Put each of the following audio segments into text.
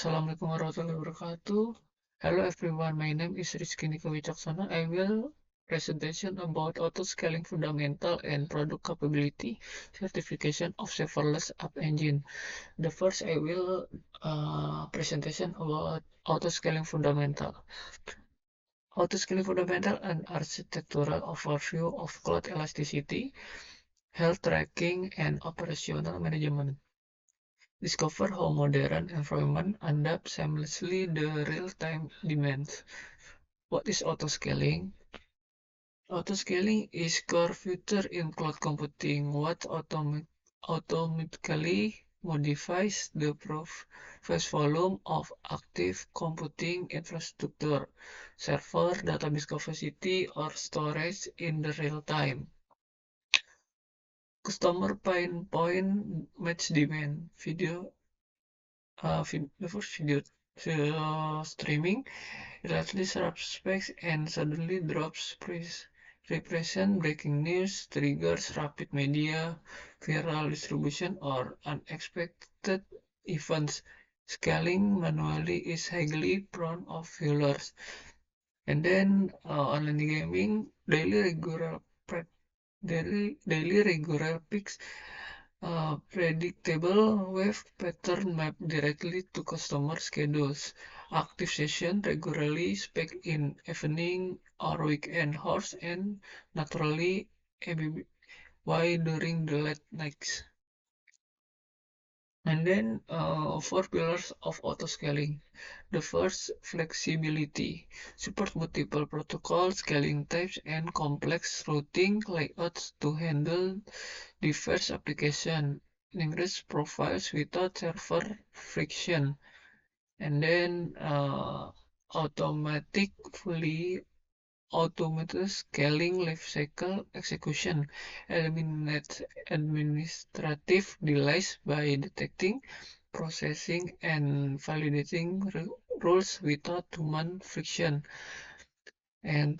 Assalamualaikum warahmatullahi wabarakatuh. Hello everyone, my name is Rizky Niko Wicaksana. I will presentation about auto-scaling fundamental and product capability certification of serverless app engine. The first I will presentation about auto-scaling fundamental. Auto-scaling fundamental and architectural overview of cloud elasticity, health tracking, and operational management. Discover how modern environment adapt seamlessly the real-time demands. What is autoscaling? Autoscaling is core feature in cloud computing. What automatically modifies the process volume of active computing infrastructure, server, database capacity, or storage in the real time. Customer pain point match demand. The first video streaming relatively sharp spikes and suddenly drops represent breaking news, triggers rapid media, viral distribution, or unexpected events. Scaling manually is highly prone of failures. And then online gaming, daily regular peaks, predictable wave pattern map directly to customer schedules. Active session regularly spike in evening or weekend hours and naturally why during the late nights. And then 4 pillars of autoscaling. The first, flexibility. Support multiple protocol scaling types and complex routing layouts to handle diverse application. Increase profiles without server friction. And then fully automated scaling lifecycle execution eliminates administrative delays by detecting, processing, and validating rules without human friction. And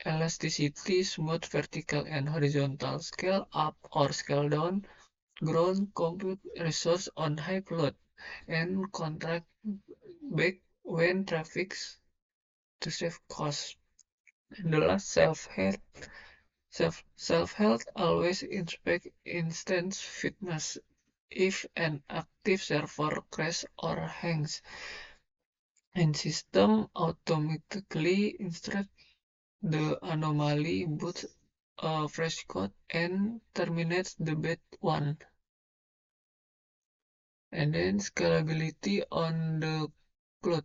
elasticity, smooth vertical and horizontal scale up or scale down, ground compute resource on high load, and contract back when traffic to save costs. And the last, self-health always inspect instance fitness if an active server crashes or hangs, and system automatically instruct the anomaly, boots a fresh code, and terminates the bad one. And then scalability on the cloud.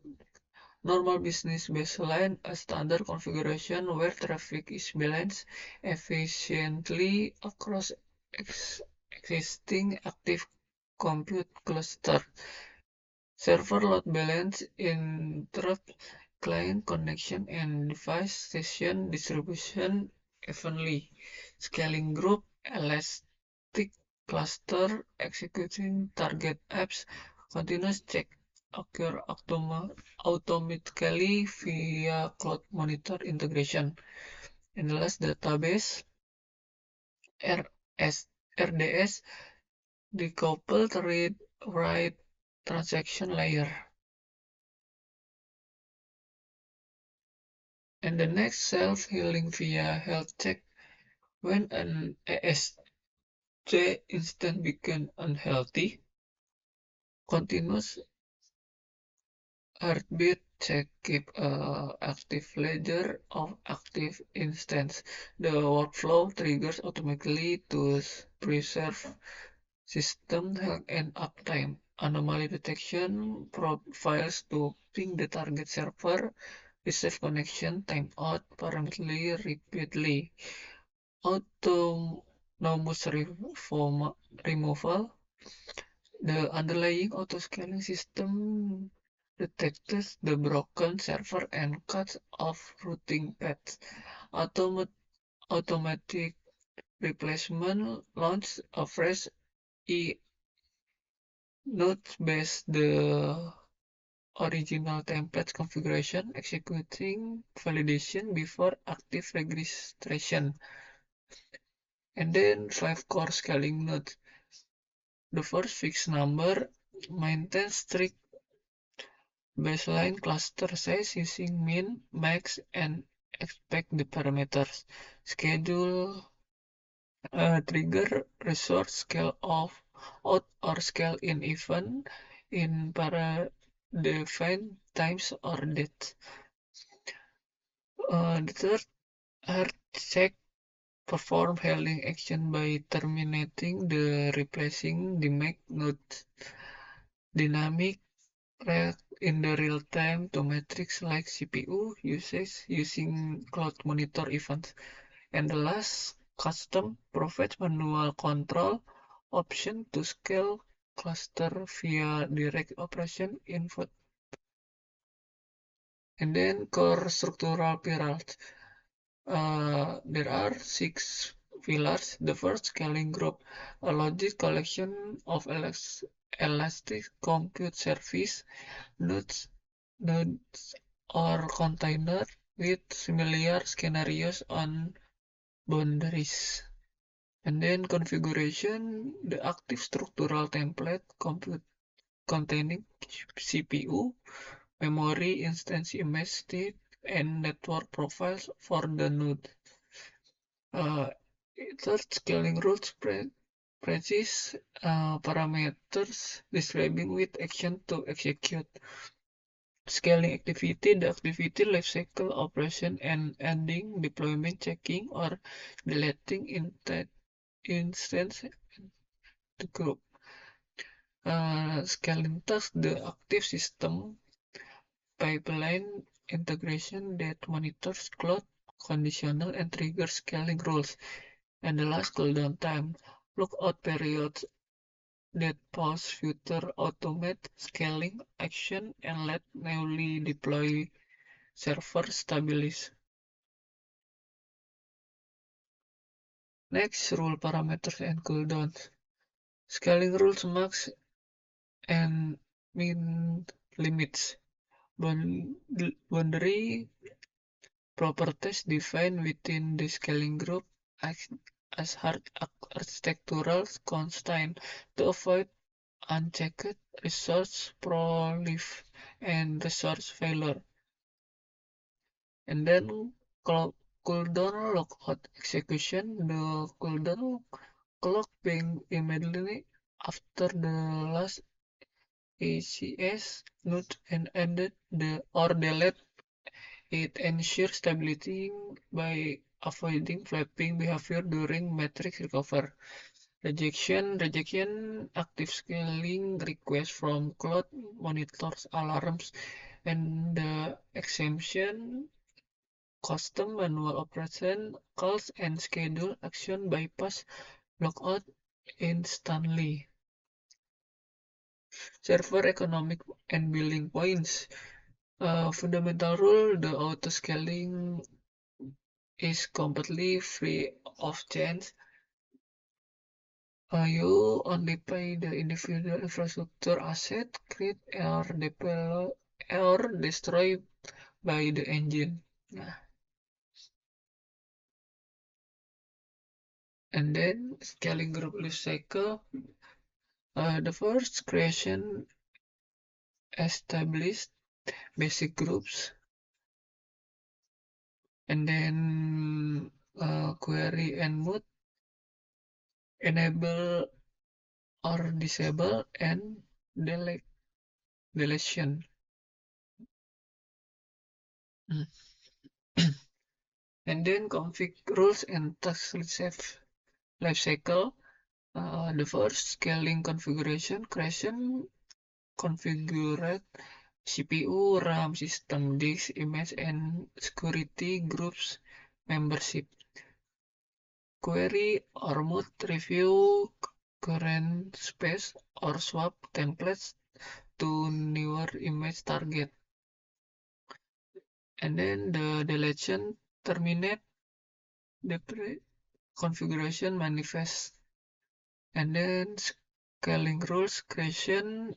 Normal business baseline, a standard configuration where traffic is balanced efficiently across existing active compute cluster. Server load balance interrupt client connection and device session distribution evenly. Scaling group, elastic cluster, executing target apps, continuous check occur automatically via cloud monitor integration. And the last, database, RDS, decoupled read write transaction layer. And the next, self-healing via health check. When an ASJ instance becomes unhealthy, continuous heartbeat check keep active ledger of active instance. The workflow triggers automatically to preserve system health and uptime. Anomaly detection profiles to ping the target server, reset connection, timeout permanently repeatedly. Autonomous removal. The underlying autoscaling system detects the broken server and cuts off routing paths. Automatic replacement launch a fresh node based the original template configuration, executing validation before active registration. And then 5 core scaling nodes. The first, fixed number, Maintain strict baseline cluster size using min, max, and expect the parameters. Schedule trigger resource scale off, out or scale in event in para-defined times or dates. The third, hard check perform handling action by terminating the replacing the make node dynamic rate in the real time to metrics like CPU usage using cloud monitor events. And the last, custom provides manual control option to scale cluster via direct operation input. And then core structural pillars. There are 6 pillars. The first, scaling group, a logic collection of elastic compute service nodes, nodes or container with similar scenarios on boundaries. And then configuration, the active structural template compute containing CPU, memory, instance image state, and network profiles for the node. Uh, Third, scaling rules precise parameters describing which action to execute. Scaling activity, the activity lifecycle operation, and ending deployment, checking or deleting instance to group. Scaling task, the active system pipeline integration that monitors cloud conditional and triggers scaling rules. And the last, cooldown time, lookout periods that pause future automate scaling action and let newly deploy server stabilize. Next, rule parameters and cooldowns. Scaling rules max and min limits. Boundary properties defined within the scaling group as hard architectural constraint to avoid unchecked resource proliferation and resource failure. And then cooldown lockout execution, the cooldown clock being immediately after the last ACS node and ended or delete. It ensures stability by avoiding flapping behavior during matrix recovery. Rejection, active scaling requests from cloud monitors alarms, and the exemption, custom manual operation calls and schedule action bypass lockout instantly. Server economic and billing points. Fundamental rule, the auto scaling is completely free of change. You only pay the individual infrastructure asset created or deployed or destroyed by the engine. And then scaling group life cycle. The first, creation, established basic groups, and then query and mode, enable or disable, and deletion. Mm. And then config rules and task lifecycle. The first, scaling configuration, creation, configure CPU, RAM, system, disk, image, and security groups membership. Query or mode, review current space or swap templates to newer image target. And then the deletion, terminate the configuration manifest. And then scaling rules, creation,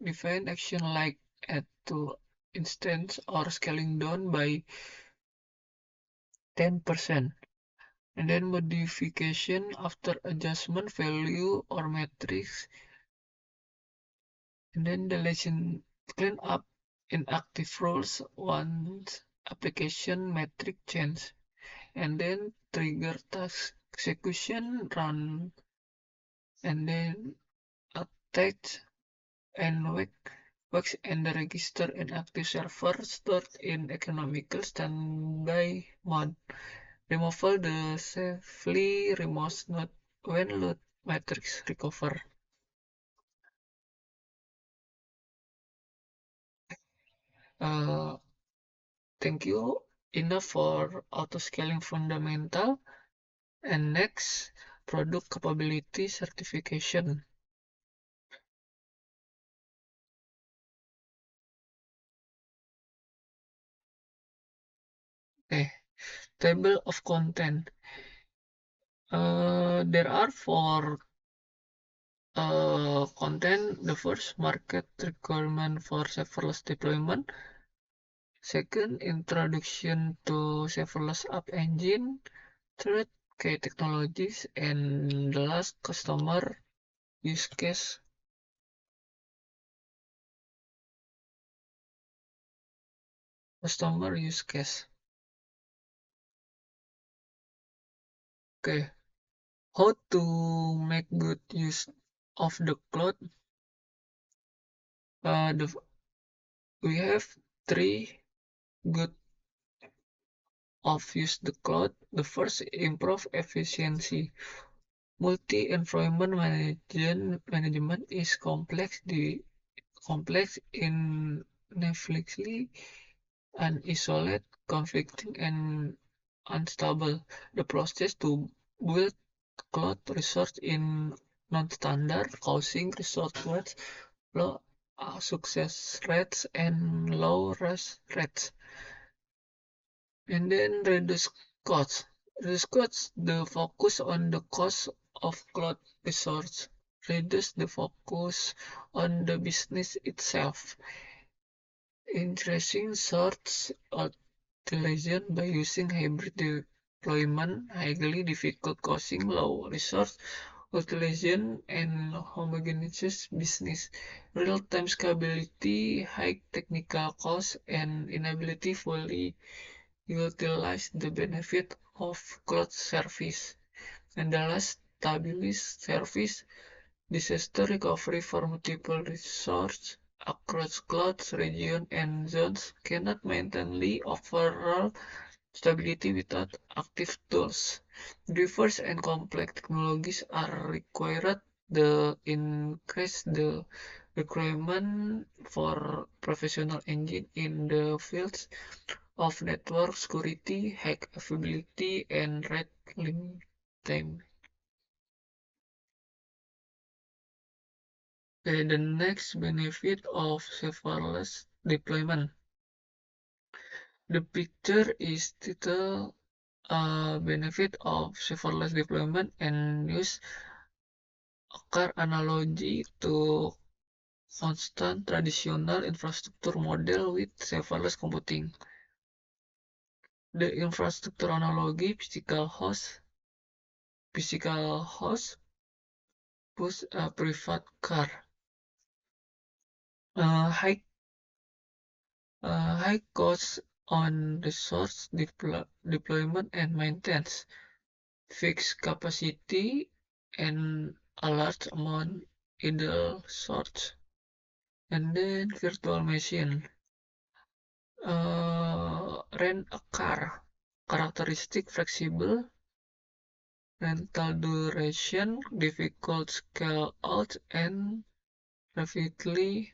define action like add to instance or scaling down by 10%. And then modification after adjustment value or metrics And then the lesson clean up inactive rules once application metric change. And then trigger task execution run, and then attach and works and the register inactive server stored in economical standby mode. Removal the safely remote node when load matrix recover. Uh, Thank you. Enough for auto-scaling fundamental. And next, product capability certification. Okay, table of content. There are four content. The first, market requirement for serverless deployment. Second, introduction to serverless app engine. Third, key technologies. And the last, customer use case. Customer use case. Okay, how to make good use of the cloud? The We have three good of use the cloud. The first, improve efficiency. Multi-environment management is complex. The complex in Netflixly and isolate, conflicting, and unstable. The process to build cloud resource in non-standard, causing resource waste, low success rates, and low rest rates. And then reduce costs. Reduce costs, the focus on the cost of cloud resource. Reduce the focus on the business itself. Increasing source utilization by using hybrid deployment, highly difficult causing low resource utilization and homogeneous business. Real-time scalability, high technical cost, and inability fully utilize the benefit of cloud service. And the last, stabilis service, disaster recovery for multiple resources across clouds, regions, and zones cannot maintain the overall stability without active tools. Diverse and complex technologies are required to increase the requirement for professional engine in the fields of network security, hack availability, and rate limit time. Okay, the next benefit of serverless deployment. The picture is titled benefit of serverless deployment and use occur analogy to constant traditional infrastructure model with serverless computing. The infrastructure analogy physical host push a private car. High high costs on resource deployment and maintenance, fixed capacity, and a large amount idle source. And then virtual machine. Rent a car. Characteristic flexible, rental duration, difficult scale out, and rapidly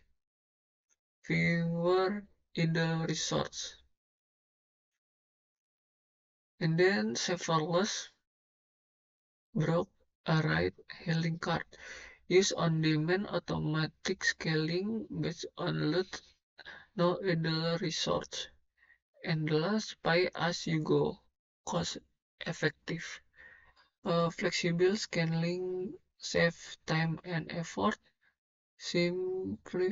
fewer idle resource. And then serverless broke a ride-hailing card. Use on-demand automatic scaling based on load, no idle resource. And the last, pay as you go, cost effective. Flexible scaling save time and effort. Simple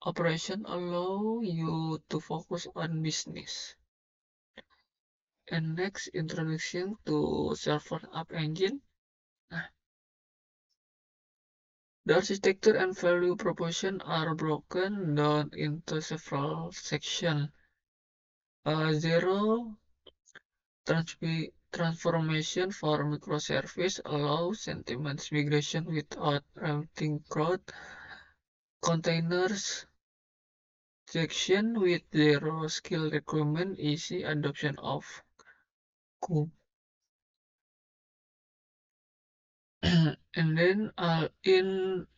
operation allow you to focus on business. And next, introduction to server app engine. Nah, The architecture and value proposition are broken down into several sections. Zero transformation for microservice allows sentiment migration without routing crowd. Containers section with zero skill requirement, easy adoption of kube. And then in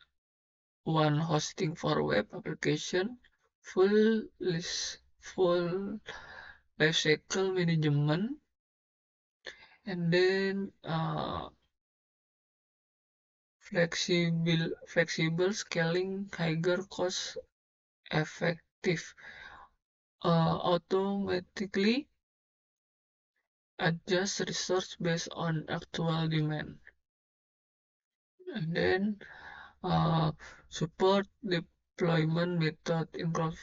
one hosting for web application, full lifecycle management, and then flexible scaling, higher cost effective, automatically adjust resource based on actual demand, and then uh, support deployment method include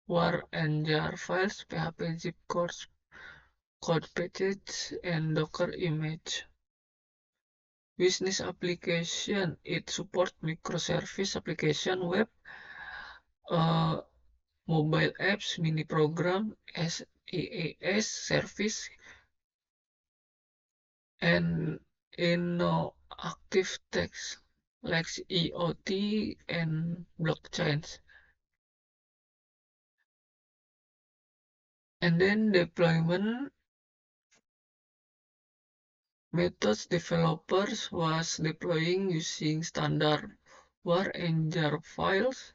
war and jar files, PHP zip code package, and Docker image. Business application, it supports microservice application, web, uh, mobile apps, mini program, SaaS service, and active text like EOT and blockchains. And then deployment methods, developers was deploying using standard war and jar files,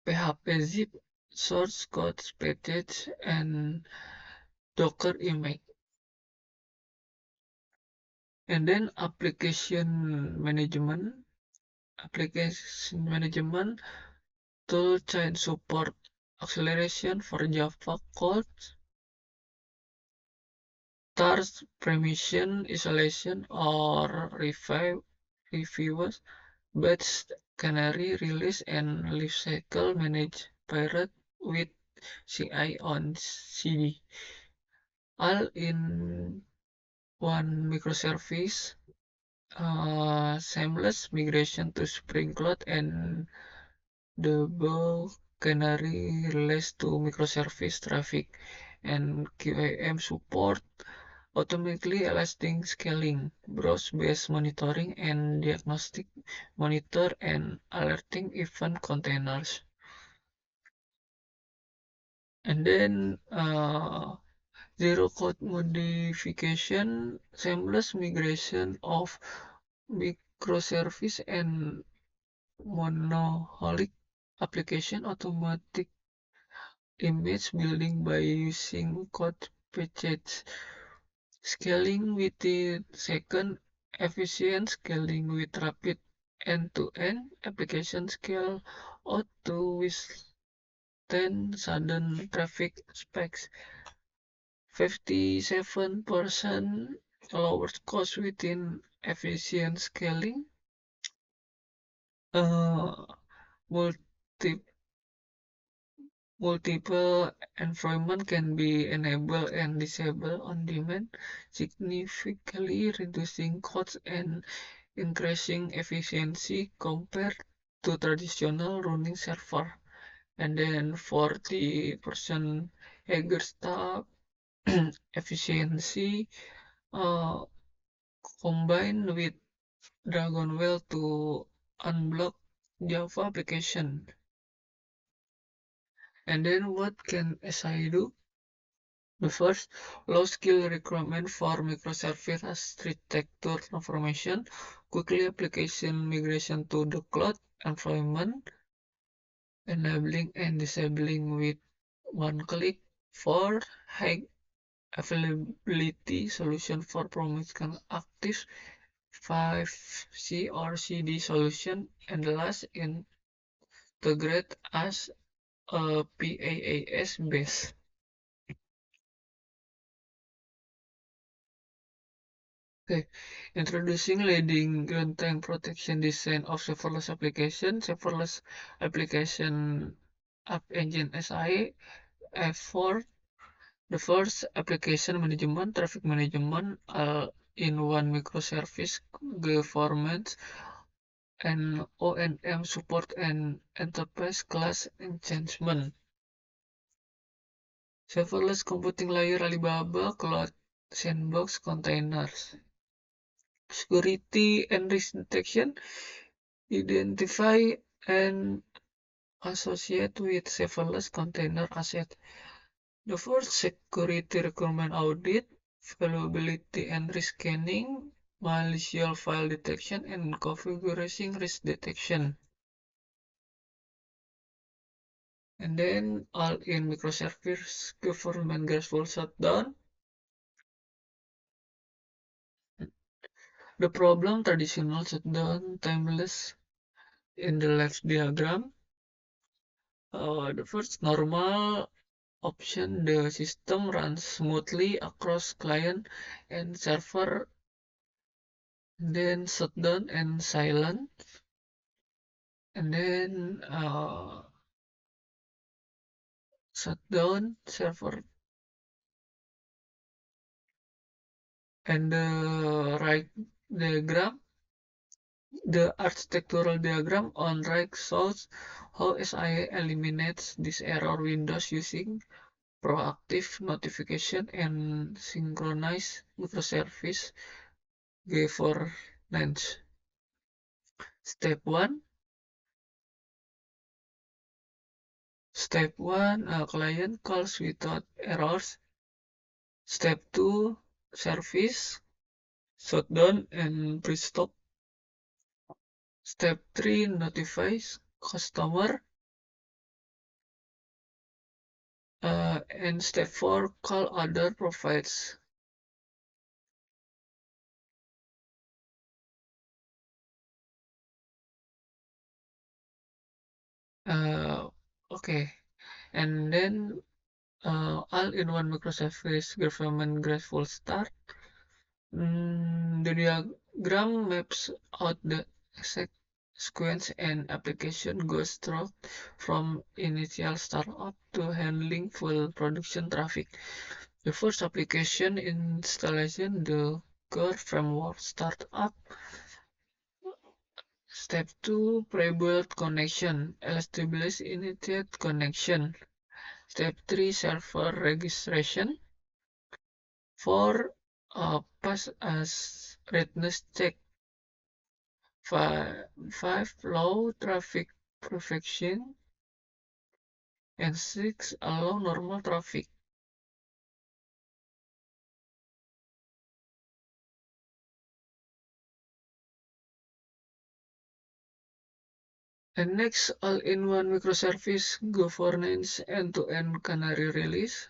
PHP zip, source code package, and Docker image. And then application management tool chain support acceleration for Java code, stars permission isolation or reviews, batch canary release and lifecycle manage pirate with CI on CD. All in one microservice, seamless migration to Spring Cloud and double canary relates to microservice traffic, and QAM support automatically elastic scaling, browse-based monitoring and diagnostic, monitor and alerting event containers. And then zero code modification, seamless migration of microservice and monolithic application, automatic image building by using code patches, scaling within second, efficient scaling with rapid end-to-end application scale auto withstand sudden traffic spikes, 57% lower cost within efficient scaling, uh, multi multiple environment can be enabled and disabled on demand, significantly reducing costs and increasing efficiency compared to traditional running server. And then 40% higher staff efficiency, uh, combined with Dragonwell to unblock Java application. And then what can SI do? The first, low skill requirement for microservice architecture transformation, quickly application migration to the cloud environment, enabling and disabling with one click. For high availability solution for promising active 5C or CD solution, and the last integrate as a PaaS base. Okay, introducing leading runtime protection design of serverless application. Serverless application App Engine SI F4. The first, application management, traffic management, in one microservice governance and ONM support and enterprise class enhancement. Serverless computing layer Alibaba Cloud Sandbox containers. Security and risk detection. Identify and associate with serverless container asset. The first, security requirement audit, vulnerability and risk scanning, malicious file detection, and configuration risk detection. And then all-in microservice government graceful shutdown. The problem traditional shutdown timeless in the left diagram. The first normal option, the system runs smoothly across client and server, then shutdown and silent, and then shutdown server. And the right diagram, the architectural diagram on right shows how SIA eliminates this error windows using proactive notification and synchronized microservice governance. Step 1, client calls without errors. Step 2, service shutdown and restop. Step 3, notifies customer. And step 4, call other providers. Okay, and then all-in-one microservice government graceful start. The diagram maps out the exact sequence and application goes through from initial startup to handling full production traffic. The first application installation, the core framework startup. Step 2, pre-build connection, establish immediate connection. Step 3, server registration. 4, pass as readiness check. 5, low traffic perfection. And 6, allow normal traffic. And next, all-in-one microservice governance end-to-end canary release.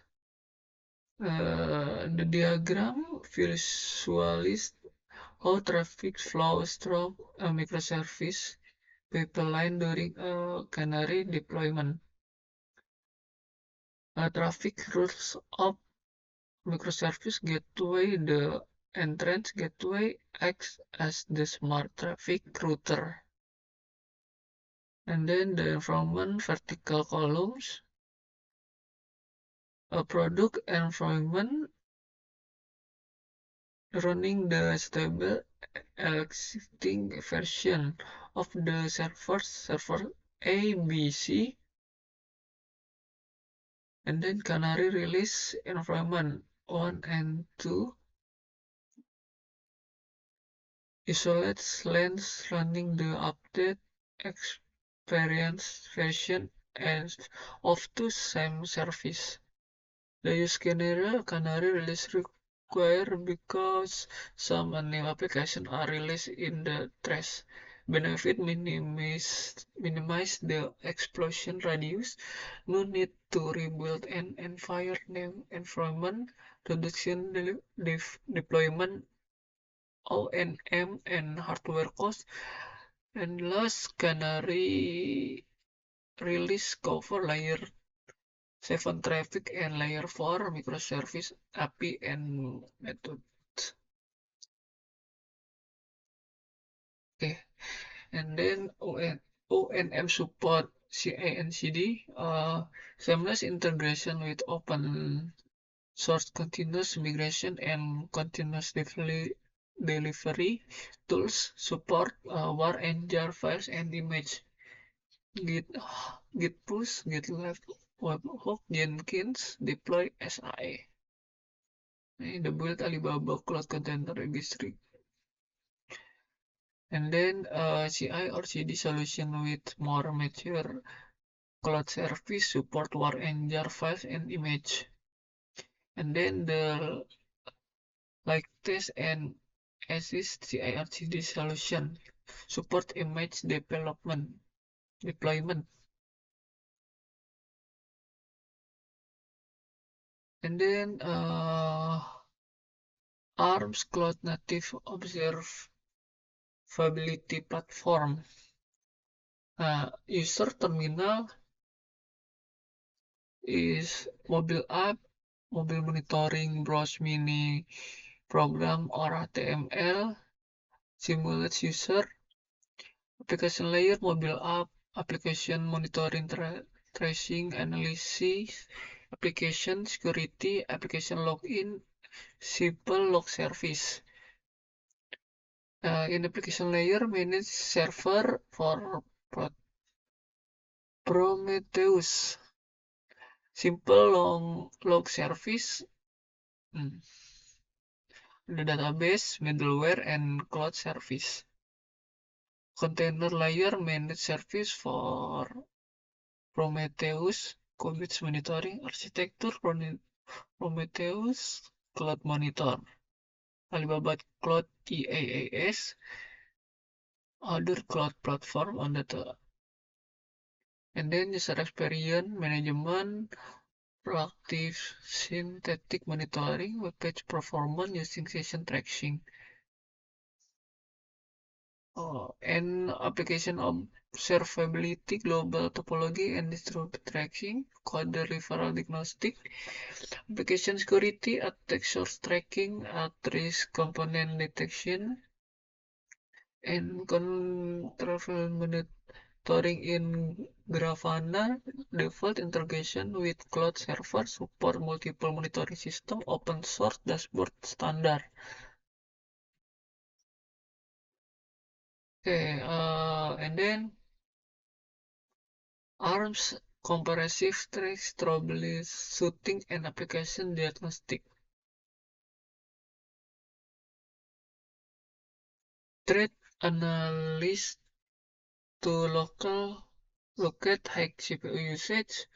The diagram visualizes how traffic flows through a microservice pipeline during a canary deployment. Traffic routes up microservice gateway. The entrance gateway acts as the smart traffic router. And then the environment vertical columns. A product environment running the stable existing version of the server A, B, C, and then canary release environment 1 and 2 isolates lens running the update experience version and of the same service. The use canary release require because some new applications are released in the trash. Benefit minimize the explosion radius. No need to rebuild an entire new environment. Reduction deployment O&M and hardware cost. And last, canary release cover layer 7 traffic and layer 4 microservice API and method. Okay, and then ONM support CI/CD, seamless integration with open source continuous migration and continuous delivery tools support war and jar files and image. Git, Git push, GitLab, webhook, Jenkins, deploy SAE. The build Alibaba Cloud Container Registry. And then CI or CD solution with more mature cloud service support war and jar files and image. And then the like test and assist CI/CD solution support image deployment. And then ARMS Cloud Native Observability Platform. User terminal is mobile app, mobile monitoring, browse mini program or HTML, simulates user, application layer, mobile app, application monitoring, tracing, analysis, application security, application login, simple log service. In application layer, manage server for Prometheus, simple long log service, the database, middleware, and cloud service. Container layer, manage service for Prometheus, Kubernetes monitoring, architecture, Prometheus, cloud monitor, Alibaba Cloud IaaS, other cloud platform on the and then user experience management, proactive synthetic monitoring, web page performance using session tracking. And application observability, global topology, and distributed tracking, code referral diagnostic, application security, attack source tracking, at-risk component detection, and control monitoring in Grafana, default integration with cloud server, support multiple monitoring system, open source dashboard standard. Okay, and then ARMS comprehensive trace troubleshooting and application diagnostic. Threat analysis to locate high CPU usage,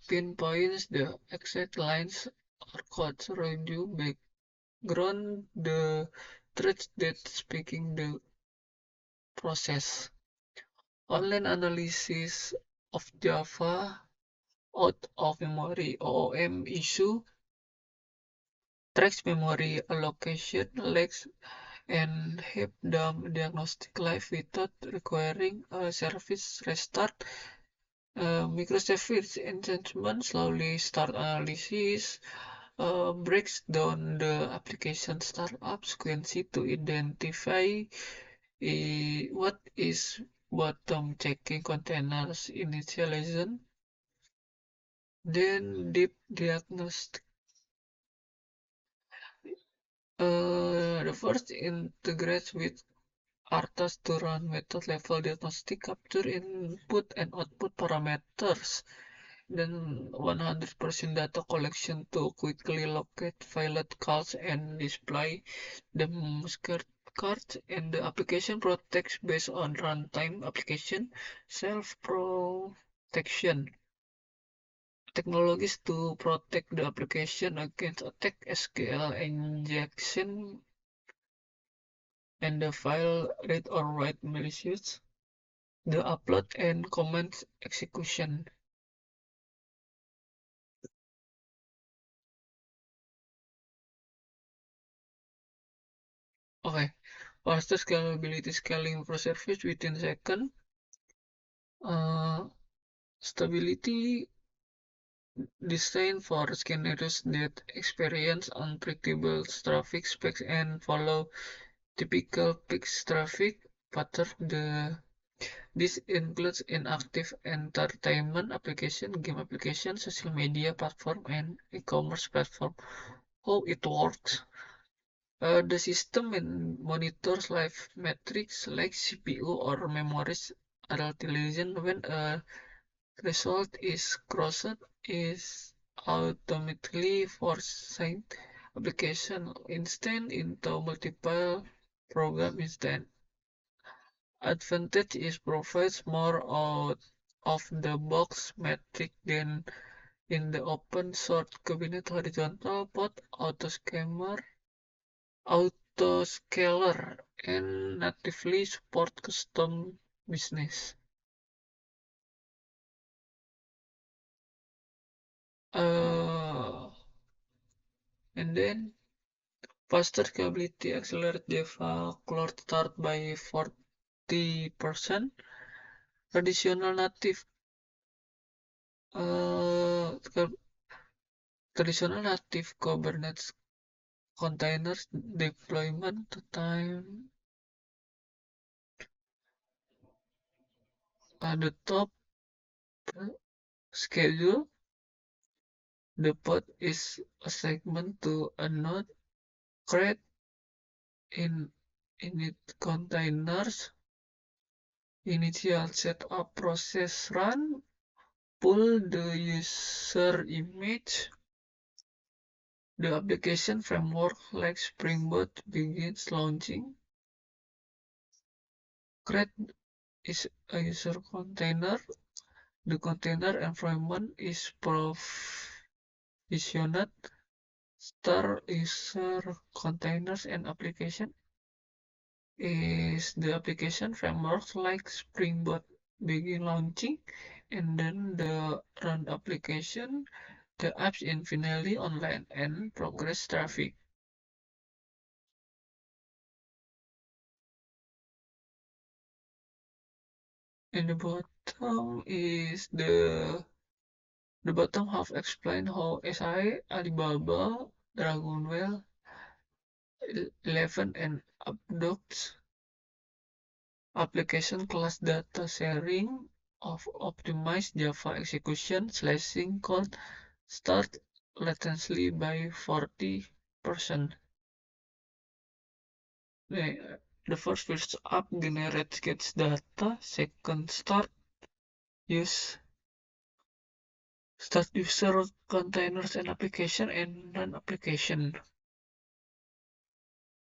pinpoints the exact lines or codes, review background the threats that speaking the process. Online analysis of Java out of memory OOM issue, tracks memory allocation, lags, and help dump diagnostic live without requiring a service restart. Microservice enhancement slowly start analysis, breaks down the application startup sequence to identify what is bottom checking containers initialization, then deep diagnostic. The first integrates with ARTAS to run method level diagnostic, capture input and output parameters, then 100% data collection to quickly locate failed calls and display the masquerade cards, and the application protects based on runtime application self-protection. Technologies to protect the application against attack, SQL injection, and the file read or write malicious, the upload and comment execution. Okay, faster scalability, scaling microservice within second. Stability designed for scenarios that experience unpredictable traffic spikes and follow typical peak traffic pattern. This includes inactive entertainment application, game application, social media platform, and e-commerce platform. How it works? The system monitors live metrics like CPU or memory's utilization. When a result is crossed, is automatically forcing application instead into multiple program instead. Advantage is provides more out of the box metric than in the open source cabinet horizontal port autoscaler and natively support custom business. Uh, and then faster scalability accelerate Java Cloud start by 40%. Traditional native uh, traditional native Kubernetes containers deployment time at the top schedule. The pod is a segment to a node create in init containers. Initial setup process run, pull the user image. The application framework like Spring Boot begins launching. Create is a user container. The container environment is provisioned. Start user containers and application is the application framework like Spring Boot begin launching, and then the run application, the apps infinitely online and progress traffic. In the bottom is the bottom half explain how SI, Alibaba, Dragonwell, 11 and Updocs application class data sharing of optimized Java execution slashing code start latency by 40%. The first first up generates gets data, second use start user containers and application and run application.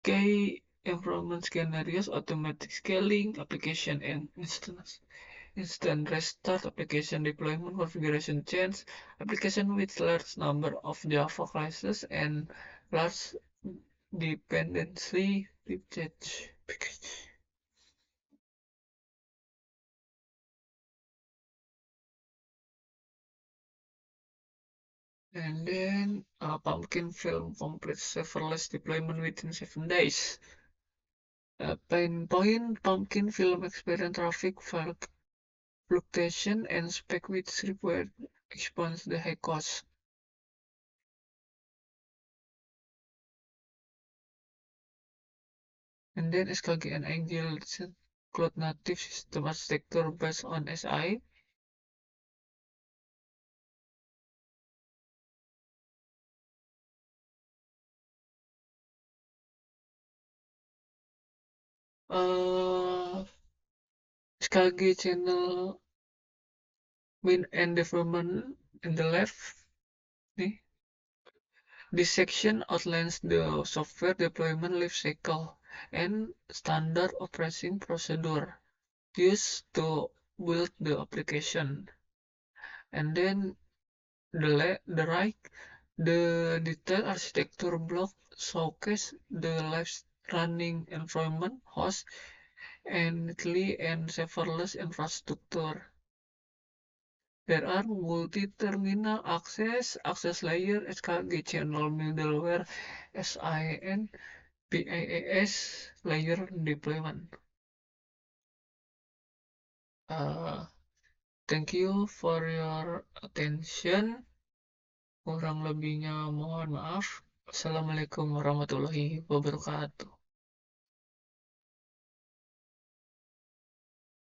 Key improvement scenarios, automatic scaling, application and instant restart, application deployment, configuration change, application with large number of Java classes and large dependency package. And then Pumpkin Film completes serverless deployment within 7 days. Pain point Pumpkin Film experience traffic fluctuation and spec which required expense the high cost. And then SKG and Angel cloud native system architecture based on SI. SKG channel win and development in the left. This section outlines the software deployment life cycle and standard operating procedure used to build the application. And then the right, the detailed architecture block showcase the live running environment, host, and and serverless infrastructure. There are multi-terminal access layer, SKG channel middleware, SIN, PaaS layer deployment. Thank you for your attention. Kurang lebihnya mohon maaf. Assalamualaikum warahmatullahi wabarakatuh.